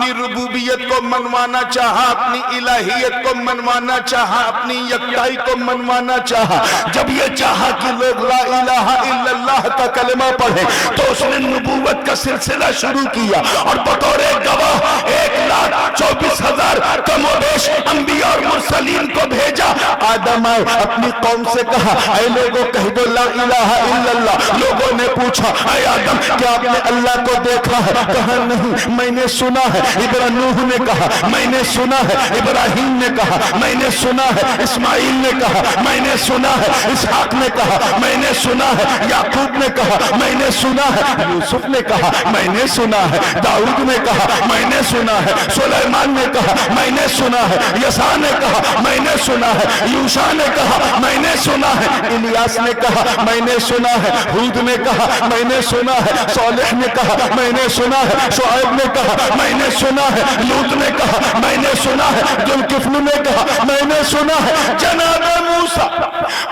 اپنی ربوبیت کو منوانا چاہا، اپنی الہیت کو منوانا چاہا، اپنی یکتائی کو منوانا چاہا، جب یہ چاہا کہ لوگ لا الہ الا اللہ کا کلمہ پڑھیں تو اس نے نبوت کا سلسلہ شروع کیا اور بطور گواہ 1,24,000 کم و بیش انبیاء اور مرسلین کو بھیجا۔ آدم آئے، اپنی قوم سے کہا اے لوگوں کہہ دو لا الہ الا اللہ۔ لوگوں نے پوچھا اے آدم کیا آپ نے اللہ کو دیکھا ہے؟ کہا نہیں، میں نے سنا ہے۔ نوح نے کہا میں نے سنا ہے، ابراہیم نے کہا میں نے سنا ہے، اسماعیل نے کہا میں نے سنا ہے، اسحاق نے کہا میں نے سنا ہے، یعقوب نے کہا میں نے سنا ہے، یوسف نے کہا میں نے سنا ہے، داؤد نے کہا میں نے سنا ہے، سلیمان نے کہا میں نے سنا ہے، یسع نے کہا میں نے سنا ہے، یوشع نے کہا میں نے سنا ہے، الیاس نے کہا میں نے سنا ہے، ہود نے کہا میں نے سنا ہے، صالح نے کہا میں نے سنا ہے، شعیب نے کہا میں نے سنا ہے، لوط نے کہا میں نے سنا ہے، ذوالکفل نے کہا میں نے سنا ہے۔ جناب موسیٰ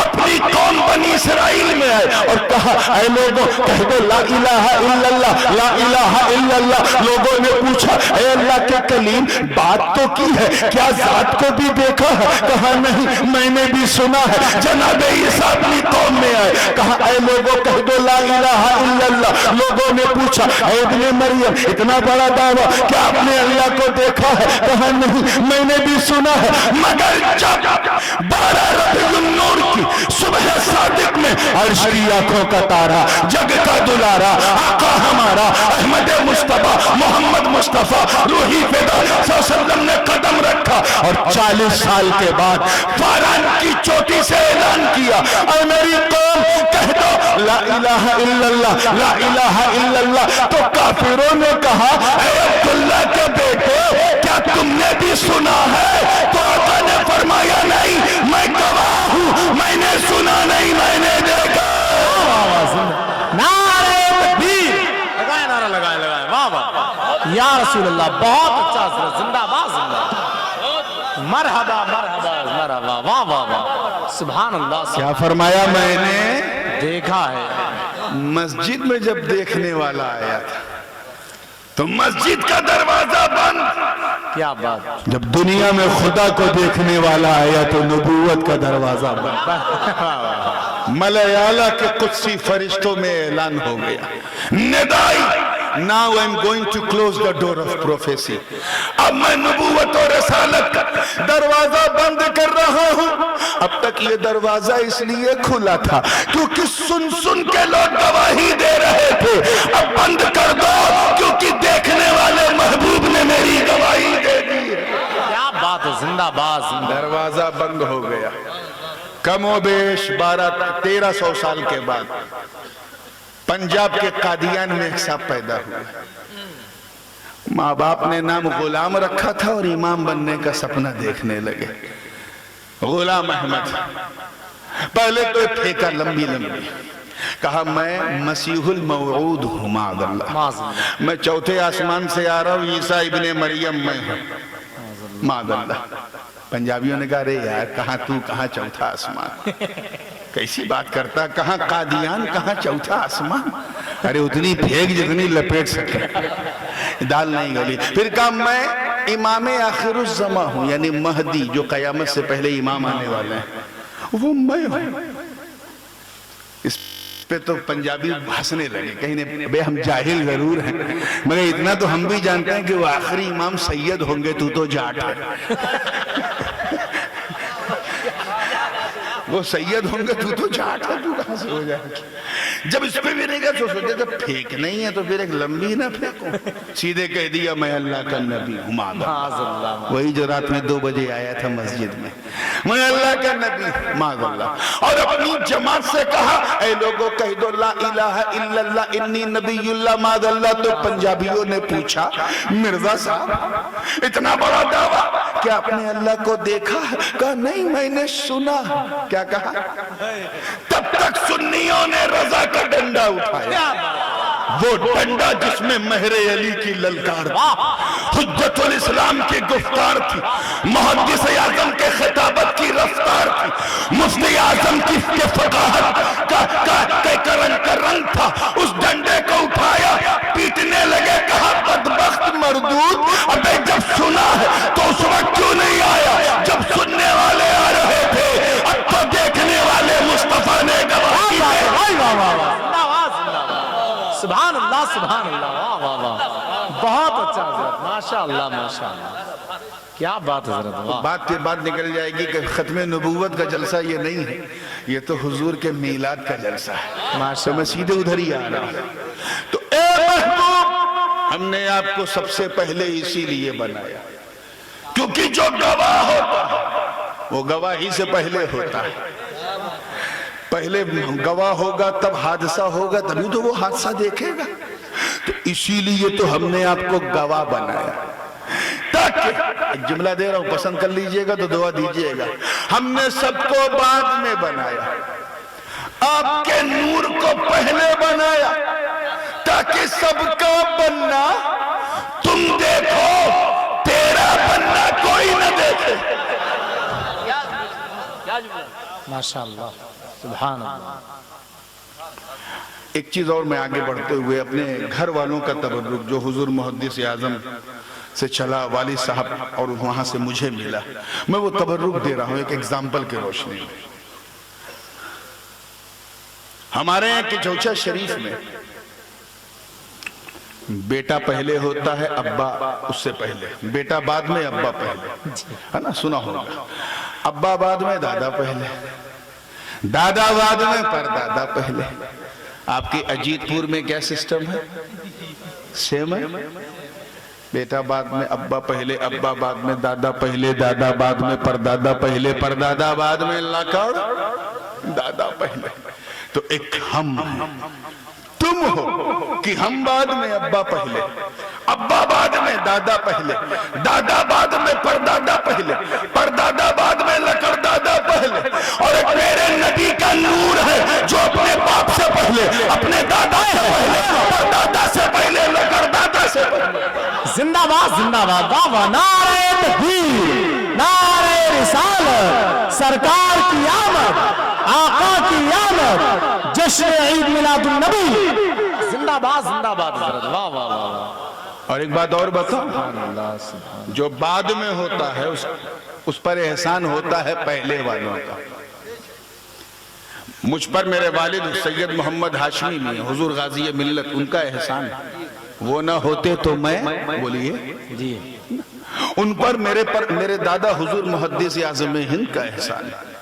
اپنی قوم بنی اسرائیل میں آئے اور کہا اے لوگوں کہہ دو لا الہ الا اللہ، لا الہ الا اللہ۔ لوگوں نے پوچھا اے اللہ کے کلیم بات تو کی ہے، کیا ذات کو بھی دیکھا ہے؟ کہا نہیں، میں نے بھی سنا ہے۔ جناب عیسیٰ اپنی قوم میں آئے، کہا اے لوگوں کہہ دو لا الہ الا اللہ۔ لوگوں نے پوچھا اے ابن مریم اتنا بڑا دعویٰ کیا آپ نے اللہ کو دیکھا ہے؟ کہا نہیں، میں نے بھی سنا ہے۔ مگر جب 12 ربیع النور کی صبح صادق میں عرش کی آنکھوں کا تارا، جگ کا دلارا، آقا ہمارا احمد مصطفیٰ محمد مصطفیٰ روحی فدا صلی اللہ علیہ وسلم نے قدم رکھا اور 40 سال کے بعد فاران کی چوٹی سے اعلان کیا اے میری قوم کہہ دو لا الہ الا اللہ، لا الہ الا اللہ۔ تو کافروں نے کہا اے عبداللہ کے بیٹے کیا تم نے بھی سنا ہے؟ تو آقا نے فرمایا نہیں، میں گواہ ہوں، میں نے سنا نہیں، میں نے دیکھا۔ نعرہ تکبیر لگائیں، نعرہ لگائیں، لگائیں، واہ واہ یا رسول اللہ، بہت اچھا حضرت، زندہ باد زندہ، مرحبا مرحبا مرحبا، واہ واہ واہ، سبحان اللہ۔ کیا فرمایا میں نے دیکھا ہے۔ مسجد میں جب دیکھنے والا آیا تھا تو مسجد کا دروازہ بند، کیا بات، جب دنیا میں خدا کو دیکھنے والا آیا تو نبوت کا دروازہ بند۔ ملائے اعلیٰ کے قدسی فرشتوں میں اعلان ہو گیا، ندائی now I'm going to close the door of prophecy۔ اب میں نبوت اور رسالت کا دروازہ بند کر رہا ہوں۔ اب تک یہ دروازہ اس لیے کھلا تھا کیونکہ سن سن کے لوگ گواہی دے رہے تھے، اب بند کر دو کیونکہ دیکھنے والے محبوب نے میری گواہی دے دی۔ کیا بات ہے، زندہ باد زندہ۔ دروازہ بند ہو گیا۔ کم و بیش 1300 سال کے بعد پنجاب کے قادیان میں ایک صاحب پیدا ہوا۔ ماں باپ نے نام غلام رکھا تھا اور امام بننے کا سپنا دیکھنے لگے۔ غلام احمد پہلے تو پھینکا لمبی لمبی، کہا میں مسیح الموعود ہوں، معاذ اللہ، میں چوتھے آسمان سے آ رہا ہوں، عیسیٰ ابن مریم میں ہوں، معاذ اللہ۔ پنجابیوں نے کہا رے یار کہاں تو کہاں چوتھا آسمان، کیسی بات کرتا، کہاں قادیان کہاں چوتھا آسمان، ارے اتنی پھینک جتنی لپیٹ سکے، دال نہیں گلی۔ پھر کہا میں امام آخر الزمان ہوں، یعنی مہدی جو قیامت سے پہلے امام آنے والے ہیں، وہ میں ہوں۔ اس پہ تو پنجابی ہنسنے لگے، کہیں بے ہم جاہل ضرور ہیں مگر اتنا تو ہم بھی جانتے ہیں کہ وہ آخری امام سید ہوں گے، تو جاٹ ہے۔ وہ سید ہوں گے تو جاٹ ہے، تو کہاں سے ہو جائے گا؟ جب اس پہ بھی نہیں گا تو سوچے جب پھینک نہیں ہے تو پھر ایک لمبی نہ پھینکوں، سیدھے کہہ دیا میں اللہ کا نبی ہوں، معاذ اللہ۔ وہی جو رات میں 2 بجے آیا تھا مسجد میں، میں اللہ کا نبی ہوں، معاذ اللہ۔ اور اپنی جماعت سے کہا اے لوگوں کہہ دو لا الہ الا اللہ انی نبی اللہ، معاذ اللہ۔ تو پنجابیوں نے پوچھا مرزا صاحب اتنا بڑا دعویٰ کیا آپ نے اللہ کو دیکھا ہے؟ کہا نہیں میں نے سنا۔ کیا کہا؟ تب تک سنیوں نے رضا کا ڈنڈا اٹھایا، وہ ڈنڈا جس میں مہر علی کی للکار تھی، حجت الاسلام کی گفتار تھی، محدث اعظم کے خطابت کی رفتار تھی، مفتی اعظم کی فقاہت کا رنگ تھا۔ اس ڈنڈے کو اٹھایا، پیٹنے لگے، کہا بدبخت مردود. ابے جب سنا ہے تو اس وقت کیوں نہیں آیا جب سننے والے آ رہے تھے؟ اب تو دیکھنے والے مصطفیٰ نے گواہی دی. سبحان اللہ سبحان اللہ. واہ واہ واہ، بہت اچھا حضرت، ماشاء اللہ ماشاء اللہ، کیا بات حضرت. واہ، بات کے بعد نکل جائے گی کہ ختم نبوت کا جلسہ یہ نہیں ہے، یہ تو حضور کے میلاد کا جلسہ ہے. تو میں سیدھے ادھر ہی آ رہا ہوں. تو اے محبوب، ہم نے آپ کو سب سے پہلے اسی لیے بنایا کیونکہ جو گواہ ہوتا ہے وہ گواہی سے پہلے ہوتا ہے. پہلے گواہ ہوگا تب حادثہ ہوگا، تبھی تو وہ حادثہ دیکھے گا. تو اسی لیے تو ہم نے آپ کو گواہ بنایا تاکہ، ایک جملہ دے رہا ہوں پسند کر لیجئے گا تو دعا دیجئے گا. ہم نے سب کو بعد میں بنایا، آپ کے نور کو پہلے بنایا تاکہ سب کا بننا تم دیکھو، تیرا بننا کوئی نہ دیکھے. ماشاء اللہ سبحان اللہ. ایک چیز اور میں آگے بڑھتے ہوئے اپنے گھر والوں کا تبرک جو حضور محدث اعظم سے چلا، والد صاحب اور وہاں سے مجھے ملا، میں وہ تبرک دے رہا ہوں ایک ایگزامپل کے روشنی میں. ہمارے یہاں کہ چوچا شریف میں بیٹا پہلے ہوتا ہے، ابا اس سے پہلے، بیٹا بعد میں ابا پہلے، ہے نا، سنا ہوگا. ابا بعد میں دادا پہلے، دادا بعد میں پردادا پہلے. آپ کی اجیت پور میں کیا سسٹم ہے؟ سیم ہے. بیٹا بعد میں ابا پہلے، ابا بعد میں دادا پہلے، دادا بعد میں پردادا پہلے، پردادا بعد میں لکڑ دادا پہلے. تو ایک ہم تم ہو کہ ہم بعد میں ابا پہلے، ابا بعد میں دادا پہلے، دادا بعد میں پردادا پہلے، پردادا بعد میں لکڑ دادا پہلے. اور ایک میرے نبی کا نور ہے جو اپنے باپ سے پہلے، اپنے دادا سے پہلے، پردادا سے پہلے، لکڑ دادا سے پہلے. زندہ باد زندہ باد. واہ واہ، نعرہ تکبیر، نعرہ رسالت، سرکار کی آمد، آقا کی آمد، جشن عید میلاد النبی. زندہ باد زندہ باد حضرت. واہ واہ واہ. اور ایک بات اور بتاؤں، جو بعد میں ہوتا ہے اس پر احسان ہوتا ہے پہلے والوں کا. مجھ پر میرے والد سید محمد ہاشمی میں حضور غازی ملت، ان کا احسان ہے. وہ نہ ہوتے تو میں، بولیے جی، ان پر میرے دادا حضور محدث اعظم ہند کا احسان ہے.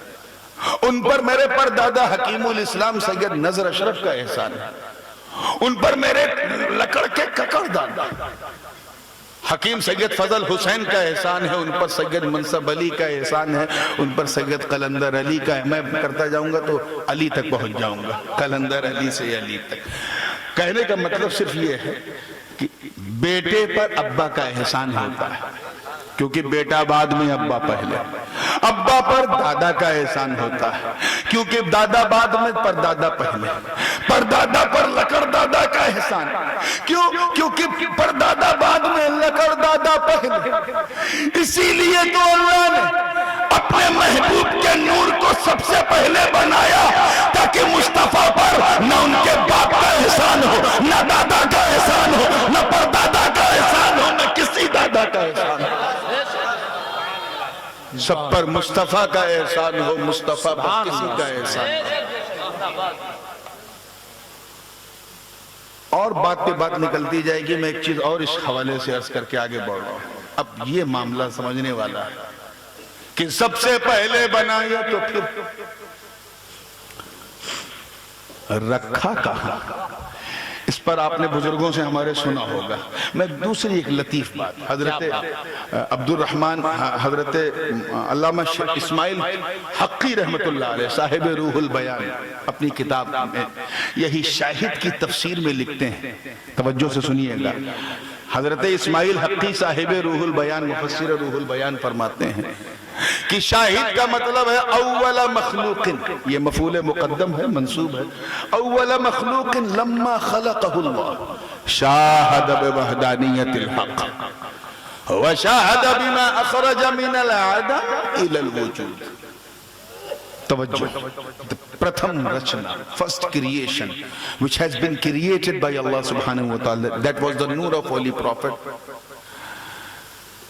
ان پر میرے پر دادا حکیم الاسلام سید نظر اشرف کا احسان ہے. ان پر میرے لکڑ کے ککڑ دادا حکیم سید فضل حسین کا احسان ہے. ان پر سید منصب علی کا احسان ہے. ان پر سید قلندر علی کا ہے. میں کرتا جاؤں گا تو علی تک پہنچ جاؤں گا، قلندر علی سے علی تک. کہنے کا مطلب صرف یہ ہے کہ بیٹے پر ابا کا احسان ہوتا ہے کیونکہ بیٹا بعد میں ابا پہلے. ابا پر دادا کا احسان ہوتا ہے کیونکہ دادا بعد میں پردادا پہلے. پردادا پر لکڑ دادا کا احسان کیوں؟ کیونکہ پردادا بعد میں لکڑ دادا پہلے. اسی لیے تو اللہ نے اپنے محبوب کے نور کو سب سے پہلے بنایا تاکہ مصطفیٰ پر نہ ان کے باپ کا احسان ہو، نہ دادا کا احسان ہو، نہ پردادا کا احسان ہو، نہ کسی دادا کا احسان ہو. سب پر مصطفیٰ کا احسان ہو، مصطفیٰ پر کسی کا احسان ہو. اور بات پہ بات نکلتی جائے گی. میں ایک چیز اور اس حوالے سے عرض کر کے آگے بڑھ رہا ہوں. اب یہ معاملہ سمجھنے والا ہے کہ سب سے پہلے بنایا تو پھر رکھا کہاں. اس پر آپ نے بزرگوں سے ہمارے سنا ہوگا. میں دوسری ایک لطیف بات، حضرت عبد الرحمن، حضرت علامہ اسماعیل حقی رحمت اللہ علیہ صاحب روح البیان اپنی کتاب میں یہی شاہد کی تفسیر میں لکھتے ہیں. توجہ سے سنیے گا. حضرت اسماعیل حقی صاحب روح البیان مفسر روح البیان فرماتے ہیں کہ شاہد کا مطلب ہے اول مخلوق، یہ مفعول مقدم ہے منصوب ہے. اول مخلوق لما خلقه اللہ شاہد بوحدانیت الحق وشاہد بما اخرج من العدم الى الوجود. توجہ. Pratham Rachana, first creation, which has been created by Allah subhanahu wa ta'ala. That was the Noor of Holy Prophet